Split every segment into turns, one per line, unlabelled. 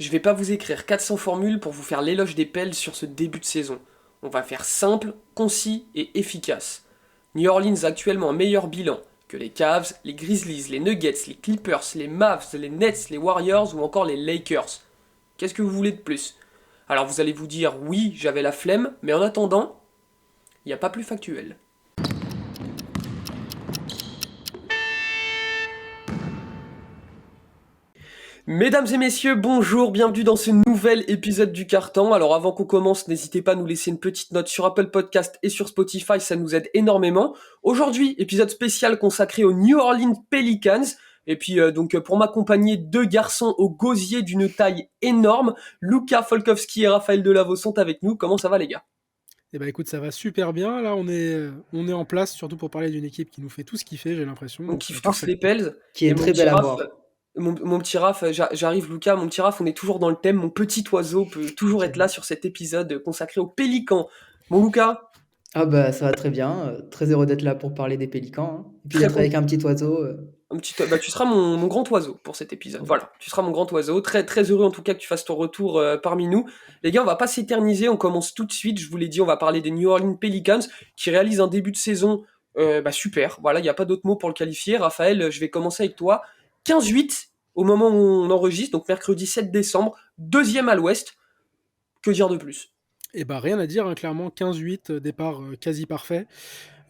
Je vais pas vous écrire 400 formules pour vous faire l'éloge des Pels sur ce début de saison. On va faire simple, concis et efficace. New Orleans a actuellement un meilleur bilan que les Cavs, les Grizzlies, les Nuggets, les Clippers, les Mavs, les Nets, les Warriors ou encore les Lakers. Qu'est-ce que vous voulez de plus? Alors vous allez vous dire oui, j'avais la flemme, mais en attendant, il n'y a pas plus factuel. Mesdames et messieurs, bonjour, bienvenue dans ce nouvel épisode du Carton. Alors avant qu'on commence, n'hésitez pas à nous laisser une petite note sur Apple Podcast et sur Spotify, ça nous aide énormément. Aujourd'hui, épisode spécial consacré aux New Orleans Pelicans. Et puis pour m'accompagner, deux garçons au gosier d'une taille énorme, Luka Folkowski et Raphaël Delavaux sont avec nous. Comment ça va les gars?
Eh ben écoute, ça va super bien. Là, on est en place, surtout pour parler d'une équipe qui nous fait tout ce kiffer, j'ai l'impression.
On
Donc,
kiffe tous
parfait.
les Pels.
Qui
Et
est
mon
très
petit
belle à
Raph,
voir.
mon petit Raph, j'arrive Lucas, mon petit Raph, on est toujours dans le thème. Mon petit oiseau peut toujours être là sur cet épisode consacré aux pélicans. Mon Lucas,
Ah bah ça va très bien, très heureux d'être là pour parler des pélicans, hein. Et puis
très
d'être avec
bon.
un petit oiseau.
Tu seras mon grand oiseau pour cet épisode. Voilà, tu seras mon grand oiseau. Très, très heureux en tout cas que tu fasses ton retour parmi nous. Les gars, on va pas s'éterniser, on commence tout de suite. Je vous l'ai dit, on va parler des New Orleans Pelicans qui réalisent un début de saison super. Voilà, il n'y a pas d'autre mot pour le qualifier. Raphaël, je vais commencer avec toi. 15-8 au moment où on enregistre, donc mercredi 7 décembre, deuxième à l'ouest. Que dire de plus?
Et bah rien à dire, hein, clairement, 15-8, départ quasi parfait.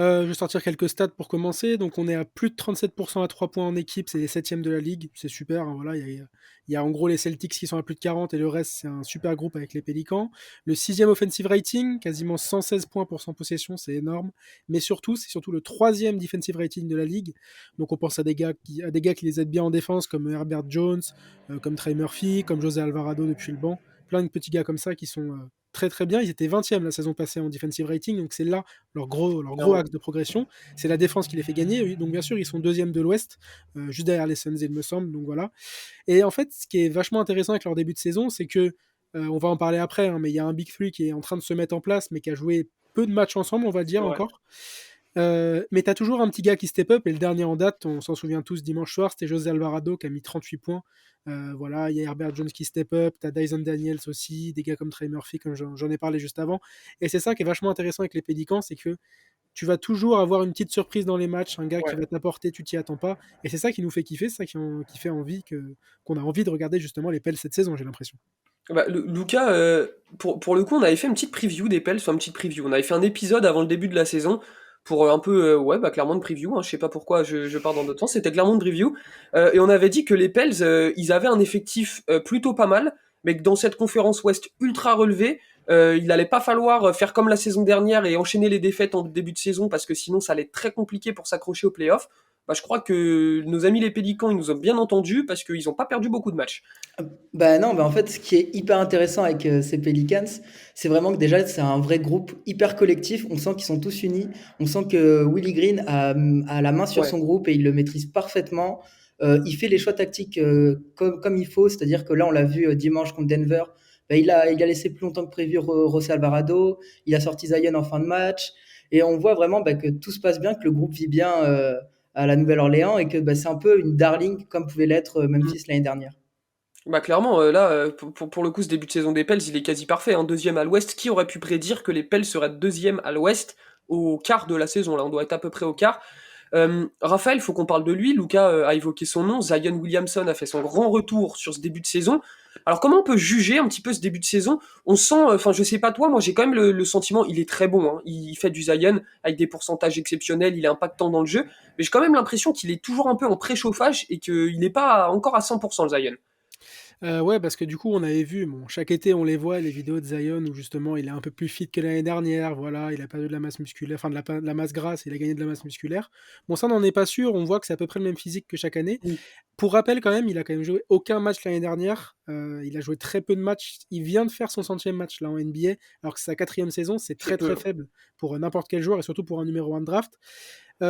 Je vais sortir quelques stats pour commencer. Donc on est à plus de 37% à 3 points en équipe, c'est les 7e de la ligue, c'est super, hein, voilà, il y a en gros les Celtics qui sont à plus de 40 et le reste c'est un super groupe avec les Pélicans. Le 6e offensive rating, quasiment 116 points pour 100 possessions, c'est énorme. Mais surtout, c'est surtout le 3e defensive rating de la ligue. Donc on pense à des gars qui les aident bien en défense comme Herbert Jones, comme Trey Murphy, comme José Alvarado depuis le banc. Plein de petits gars comme ça qui sont très très bien. Ils étaient 20e la saison passée en defensive rating, donc c'est là leur gros
Clairement.
axe de progression. C'est la défense qui les fait gagner. Donc bien sûr, ils sont deuxième de l'Ouest, juste derrière les Suns, il me semble. Donc voilà. Et en fait, ce qui est vachement intéressant avec leur début de saison, c'est que, on va en parler après, hein, mais il y a un Big Three qui est en train de se mettre en place, mais qui a joué peu de matchs ensemble, on va dire
Ouais.
encore. Mais tu as toujours un petit gars qui step up, et le dernier en date, on s'en souvient tous dimanche soir, c'était José Alvarado qui a mis 38 points. Voilà, il y a Herbert Jones qui step up, tu as Dyson Daniels aussi, des gars comme Trey Murphy, comme j'en ai parlé juste avant. Et c'est ça qui est vachement intéressant avec les Pélicans, c'est que tu vas toujours avoir une petite surprise dans les matchs, un gars qui
Ouais.
va t'apporter, tu t'y attends pas. Et c'est ça qui nous fait kiffer, c'est ça qui fait qu'on a envie de regarder justement les Pels cette saison, j'ai l'impression.
Lucas, pour le coup, on avait fait une petite preview des Pels, enfin une petite preview. On avait fait un épisode avant le début de la saison pour un peu, clairement de preview. Hein, je sais pas pourquoi je pars dans d'autres sens. C'était clairement de preview. Et on avait dit que les Pels, ils avaient un effectif plutôt pas mal, mais que dans cette conférence Ouest ultra relevée, il n'allait pas falloir faire comme la saison dernière et enchaîner les défaites en début de saison parce que sinon ça allait être très compliqué pour s'accrocher aux playoffs. Bah, je crois que nos amis les Pélicans, ils nous ont bien entendus parce qu'ils n'ont pas perdu beaucoup de matchs.
Bah non, bah en fait, ce qui est hyper intéressant avec ces Pelicans, c'est vraiment que déjà, c'est un vrai groupe hyper collectif. On sent qu'ils sont tous unis. On sent que Willie Green a la main sur
Ouais.
son groupe et il le maîtrise parfaitement. Il fait les choix tactiques comme il faut. C'est-à-dire que là, on l'a vu dimanche contre Denver. Bah, il a laissé plus longtemps que prévu José Alvarado. Il a sorti Zion en fin de match. Et on voit vraiment bah, que tout se passe bien, que le groupe vit bien à la Nouvelle-Orléans et que bah, c'est un peu une darling comme pouvait l'être Memphis l'année dernière.
Bah clairement, là, pour le coup, ce début de saison des Pels, il est quasi parfait. Hein. Deuxième à l'Ouest, qui aurait pu prédire que les Pels seraient deuxième à l'Ouest au quart de la saison? Là, on doit être à peu près au quart. Raphaël, faut qu'on parle de lui. Lucas a évoqué son nom. Zion Williamson a fait son grand retour sur ce début de saison. Alors comment on peut juger un petit peu ce début de saison? On sent, enfin je sais pas toi, moi j'ai quand même le sentiment, il est très bon. Hein. Il fait du Zion avec des pourcentages exceptionnels, il est impactant dans le jeu. Mais j'ai quand même l'impression qu'il est toujours un peu en préchauffage et qu'il n'est pas encore à 100% le Zion.
Ouais, parce que du coup, on avait vu, bon, chaque été, on les voit, les vidéos de Zion, où justement, il est un peu plus fit que l'année dernière, voilà, il a perdu de la masse musculaire, enfin de la masse grasse, il a gagné de la masse musculaire. Bon, ça, on n'en est pas sûr, on voit que c'est à peu près le même physique que chaque année.
Oui.
Pour rappel, quand même, il a quand même joué aucun match l'année dernière, il a joué très peu de matchs, il vient de faire son centième match là en NBA, alors que c'est sa quatrième saison, c'est
C'est
très
peu.
très
Hein.
faible pour n'importe quel joueur, et surtout pour un numéro 1 de draft.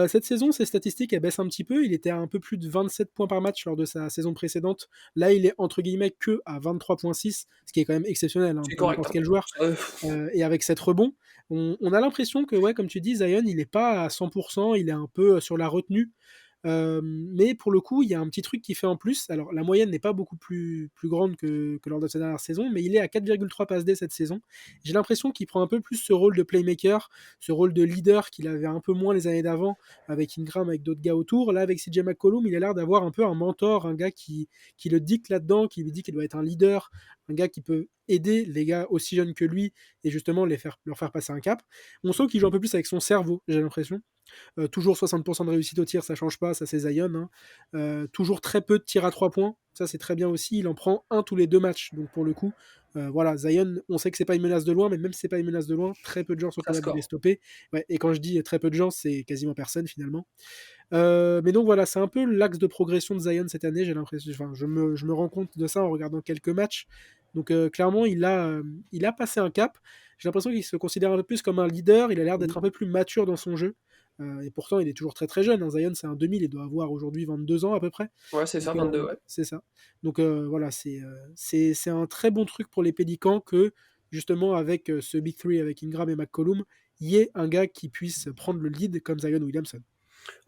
Cette saison, ses statistiques elles baissent un petit peu. Il était à un peu plus de 27 points par match lors de sa saison précédente. Là, il est entre guillemets que à 23,6, ce qui est quand même exceptionnel hein,
C'est
pour
correct.
n'importe
Hein.
quel joueur.
Euh,
Et avec cette rebond, on a l'impression que, ouais, comme tu dis, Zion, il n'est pas à 100%, il est un peu sur la retenue. Mais pour le coup, il y a un petit truc qui fait en plus. Alors, la moyenne n'est pas beaucoup plus grande que lors de sa dernière saison, mais il est à 4,3 passes D cette saison. J'ai l'impression qu'il prend un peu plus ce rôle de playmaker, ce rôle de leader qu'il avait un peu moins les années d'avant avec Ingram, avec d'autres gars autour. Là, avec CJ McCollum, il a l'air d'avoir un peu un mentor, un gars qui le dicte là-dedans, qui lui dit qu'il doit être un leader, un gars qui peut aider les gars aussi jeunes que lui et justement leur faire passer un cap. On sent qu'il joue un peu plus avec son cerveau, j'ai l'impression. Toujours 60% de réussite au tir, ça change pas, ça c'est Zion, hein. Toujours très peu de tirs à 3 points, ça c'est très bien aussi. Il en prend un tous les 2 matchs, donc pour le coup, voilà, Zion, on sait que c'est pas une menace de loin, mais même si c'est pas une menace de loin, très peu de gens sont
Ça
capables de les
score.
stopper. Ouais, et quand je dis très peu de gens, c'est quasiment personne finalement. Mais donc voilà, c'est un peu l'axe de progression de Zion cette année, j'ai l'impression. Enfin, je me rends compte de ça en regardant quelques matchs. Donc clairement, il a passé un cap. J'ai l'impression qu'il se considère un peu plus comme un leader. Il a l'air d'être un peu plus mature dans son jeu. Et pourtant, il est toujours très très jeune, hein. Zion, c'est un 2000, il doit avoir aujourd'hui 22 ans à peu près.
Ouais, c'est ça,
Donc
22, ouais.
c'est ça. Donc voilà, c'est un très bon truc pour les Pélicans que justement avec ce Big Three, avec Ingram et McCollum, il y ait un gars qui puisse prendre le lead comme Zion Williamson.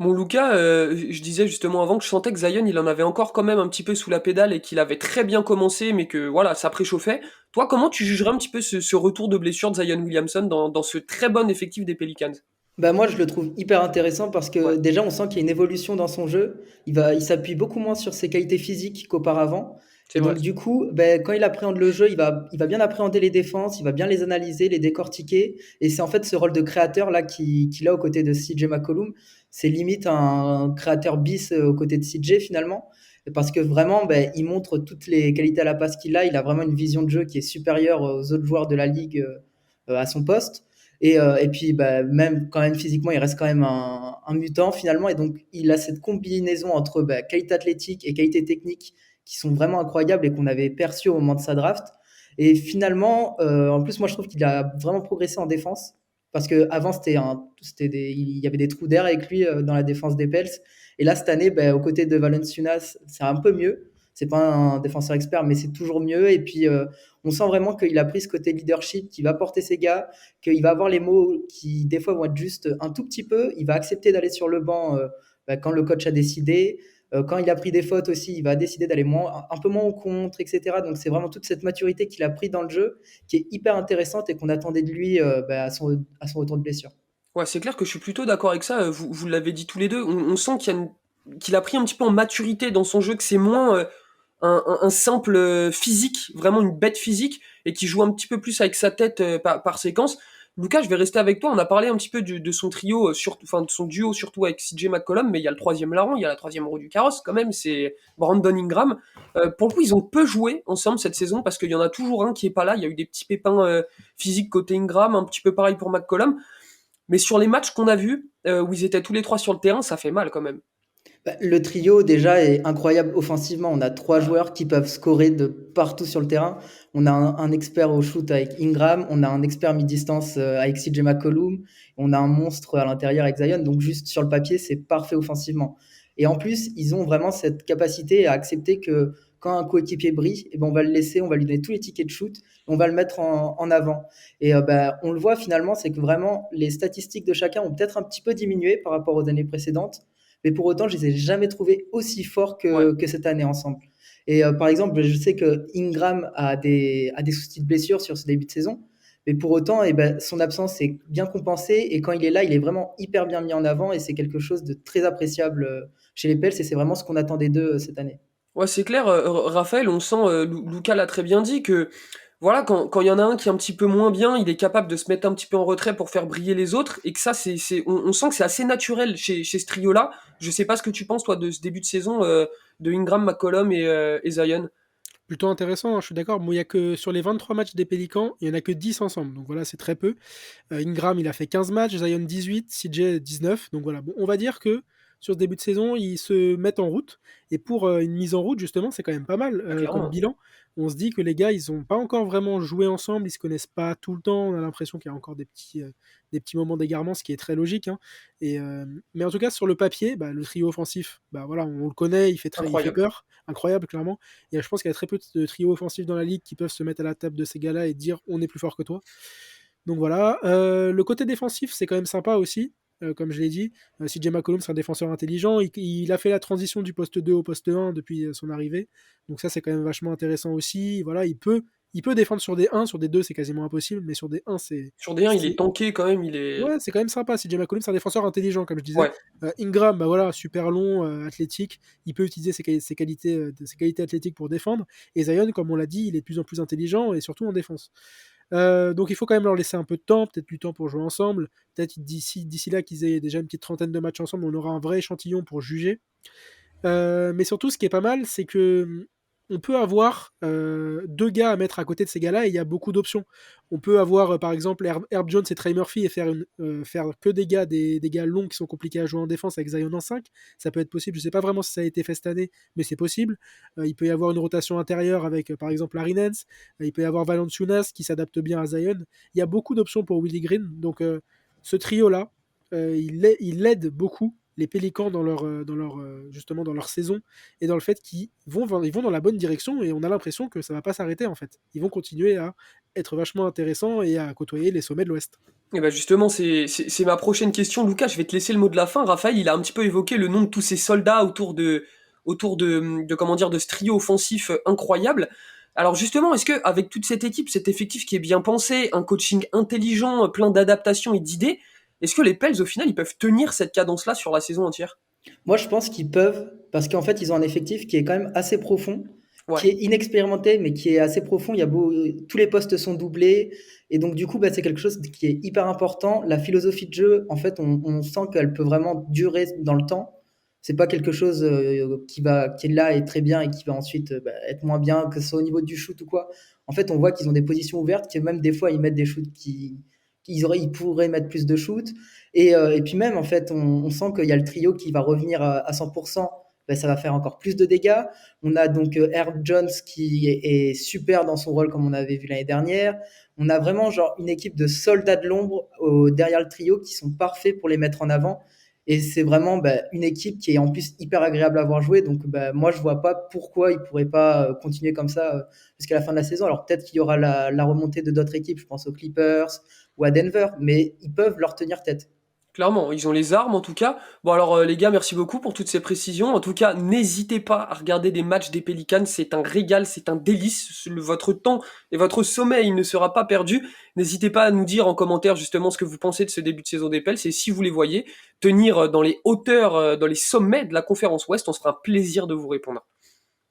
Mon Lucas, je disais justement avant que je sentais que Zion, il en avait encore quand même un petit peu sous la pédale et qu'il avait très bien commencé, mais que voilà, ça préchauffait. Toi, comment tu jugerais un petit peu ce retour de blessure de Zion Williamson dans ce très bon effectif des Pelicans?
Bah, moi, je le trouve hyper intéressant parce
Ouais,
que déjà, on sent qu'il y a une évolution dans son jeu. Il s'appuie beaucoup moins sur ses qualités physiques qu'auparavant.
c'est
Et
vrai.
donc, du coup, ben, quand il appréhende le jeu, il va bien appréhender les défenses, il va bien les analyser, les décortiquer. Et c'est en fait ce rôle de créateur là qu'il a aux côtés de CJ McCollum. C'est limite un créateur bis aux côtés de CJ finalement. Parce que vraiment, ben, il montre toutes les qualités à la passe qu'il a. Il a vraiment une vision de jeu qui est supérieure aux autres joueurs de la ligue à son poste. Et puis, bah, même quand même physiquement, il reste quand même un mutant finalement. Et donc, il a cette combinaison entre bah, qualité athlétique et qualité technique qui sont vraiment incroyables et qu'on avait perçu au moment de sa draft. Et finalement, en plus, moi, je trouve qu'il a vraiment progressé en défense. Parce qu'avant, il y avait des trous d'air avec lui dans la défense des Pels. Et là, cette année, bah, aux côtés de Valanciunas, c'est un peu mieux. C'est pas un défenseur expert, mais c'est toujours mieux. Et puis, on sent vraiment qu'il a pris ce côté leadership, qu'il va porter ses gars, qu'il va avoir les mots qui, des fois, vont être juste un tout petit peu. Il va accepter d'aller sur le banc bah, quand le coach a décidé. Quand il a pris des fautes aussi, il va décider d'aller un peu moins au contre, etc. Donc, c'est vraiment toute cette maturité qu'il a pris dans le jeu qui est hyper intéressante et qu'on attendait de lui bah, à son retour de blessure.
Ouais, c'est clair que je suis plutôt d'accord avec ça. Vous l'avez dit tous les deux. On sent qu'il a pris un petit peu en maturité dans son jeu, que c'est moins un simple physique, vraiment une bête physique, et qui joue un petit peu plus avec sa tête par séquence. Lucas, je vais rester avec toi. On a parlé un petit peu de son trio, enfin de son duo surtout avec CJ McCollum, mais il y a le troisième larron, il y a la troisième roue du carrosse quand même, c'est Brandon Ingram. Pour le coup, ils ont peu joué ensemble cette saison parce qu'il y en a toujours un qui est pas là. Il y a eu des petits pépins physiques côté Ingram, un petit peu pareil pour McCollum. Mais sur les matchs qu'on a vus, où ils étaient tous les trois sur le terrain, ça fait mal quand même.
Bah, le trio déjà est incroyable offensivement. On a trois joueurs qui peuvent scorer de partout sur le terrain. On a un expert au shoot avec Ingram, on a un expert mi-distance avec CJ McCollum, on a un monstre à l'intérieur avec Zion. Donc juste sur le papier, c'est parfait offensivement. Et en plus, ils ont vraiment cette capacité à accepter que quand un coéquipier brille, eh ben on va le laisser, on va lui donner tous les tickets de shoot, on va le mettre en avant. Et bah, on le voit finalement, c'est que vraiment les statistiques de chacun ont peut-être un petit peu diminué par rapport aux années précédentes, mais pour autant, je les ai jamais trouvés aussi forts
Ouais.
que cette année ensemble. Et par exemple, je sais que Ingram a des soucis de blessure sur ce début de saison, mais pour autant, eh ben, son absence est bien compensée et quand il est là, il est vraiment hyper bien mis en avant et c'est quelque chose de très appréciable chez les Pels et c'est vraiment ce qu'on attendait d'eux cette année.
Ouais, c'est clair, Raphaël, on sent, Luca l'a très bien dit, que voilà, quand il y en a un qui est un petit peu moins bien, il est capable de se mettre un petit peu en retrait pour faire briller les autres, et que ça, on sent que c'est assez naturel chez ce trio-là. Je sais pas ce que tu penses, toi, de ce début de saison de Ingram, McCollum et Zion.
Plutôt intéressant, hein, je suis d'accord. Bon, il y a que sur les 23 matchs des Pélicans, il y en a que 10 ensemble. Donc voilà, c'est très peu. Ingram, il a fait 15 matchs, Zion 18, CJ 19. Donc voilà, bon, on va dire que sur ce début de saison, ils se mettent en route. Et pour une mise en route, justement, c'est quand même pas mal
Ah,
comme
clairement.
bilan. On se dit que les gars, ils n'ont pas encore vraiment joué ensemble, ils se connaissent pas tout le temps. On a l'impression qu'il y a encore des petits moments d'égarement, ce qui est très logique, hein. Mais en tout cas, sur le papier, bah, le trio offensif, bah, voilà, on le connaît, il fait
Incroyable.
peur, incroyable, clairement. Et je pense qu'il y a très peu de trios offensifs dans la ligue qui peuvent se mettre à la table de ces gars-là et dire on est plus fort que toi. Donc voilà. Le côté défensif, c'est quand même sympa aussi. comme je l'ai dit. CJ McCollum, c'est un défenseur intelligent. Il a fait la transition du poste 2 au poste 1 depuis son arrivée. Donc ça, c'est quand même vachement intéressant aussi. Voilà, il peut défendre sur des 1, sur des 2, c'est quasiment impossible, mais sur des 1,
Sur des 1, il est tanké quand même, il est...
ouais, c'est quand même sympa. CJ McCollum, c'est un défenseur intelligent, comme je disais.
Ouais.
Ingram, bah voilà, super long, athlétique. Il peut utiliser ses qualités athlétiques pour défendre. Et Zion, comme on l'a dit, il est de plus en plus intelligent et surtout en défense. Donc il faut quand même leur laisser un peu de temps, peut-être du temps pour jouer ensemble. Peut-être d'ici là qu'ils aient déjà une petite trentaine de matchs ensemble, on aura un vrai échantillon pour juger. Mais surtout, ce qui est pas mal, c'est que on peut avoir deux gars à mettre à côté de ces gars-là et il y a beaucoup d'options. On peut avoir par exemple Herb Jones et Trey Murphy et faire que des gars longs qui sont compliqués à jouer en défense avec Zion en 5. Ça peut être possible. Je sais pas vraiment si ça a été fait cette année, mais c'est possible. Il peut y avoir une rotation intérieure avec par exemple Larry Nance. Il peut y avoir Valanciunas qui s'adapte bien à Zion. Il y a beaucoup d'options pour Willie Green. Donc ce trio-là, il aide beaucoup les Pélicans justement dans leur saison et dans le fait qu'ils vont dans la bonne direction et on a l'impression que ça va pas s'arrêter en fait. Ils vont continuer à être vachement intéressants et à côtoyer les sommets de l'Ouest.
Et bah justement, c'est ma prochaine question. Lucas, je vais te laisser le mot de la fin. Raphaël, il a un petit peu évoqué le nom de tous ces soldats autour de comment dire, de ce trio offensif incroyable. Alors justement, est-ce que avec toute cette équipe, cet effectif qui est bien pensé, un coaching intelligent, plein d'adaptations et d'idées, est-ce que les Pels, au final, ils peuvent tenir cette cadence-là sur la saison entière?
Moi, je pense qu'ils peuvent, parce qu'en fait, ils ont un effectif qui est quand même assez profond,
Ouais.
qui est inexpérimenté, mais qui est assez profond. Tous les postes sont doublés, et donc du coup, bah, c'est quelque chose qui est hyper important. La philosophie de jeu, en fait, on sent qu'elle peut vraiment durer dans le temps. C'est pas quelque chose qui est là et très bien et qui va ensuite bah, être moins bien, que ce soit au niveau du shoot ou quoi. En fait, on voit qu'ils ont des positions ouvertes, que même des fois, ils mettent des shoots ils pourraient mettre plus de shoots. Et puis même, en fait, on sent qu'il y a le trio qui va revenir à 100%. Ben, ça va faire encore plus de dégâts. On a donc Herb Jones qui est super dans son rôle comme on avait vu l'année dernière. On a vraiment genre une équipe de soldats de l'ombre derrière le trio qui sont parfaits pour les mettre en avant. Et c'est vraiment une équipe qui est en plus hyper agréable à avoir joué. Donc moi, je vois pas pourquoi ils pourraient pas continuer comme ça jusqu'à la fin de la saison. Alors peut-être qu'il y aura la remontée de d'autres équipes, je pense aux Clippers ou à Denver, mais ils peuvent leur tenir tête.
Clairement, ils ont les armes en tout cas. Bon alors les gars, merci beaucoup pour toutes ces précisions. En tout cas, n'hésitez pas à regarder des matchs des Pelicans, c'est un régal, c'est un délice. Votre temps et votre sommeil ne sera pas perdu. N'hésitez pas à nous dire en commentaire justement ce que vous pensez de ce début de saison des Pels et si vous les voyez tenir dans les hauteurs, dans les sommets de la conférence Ouest, on se fera un plaisir de vous répondre.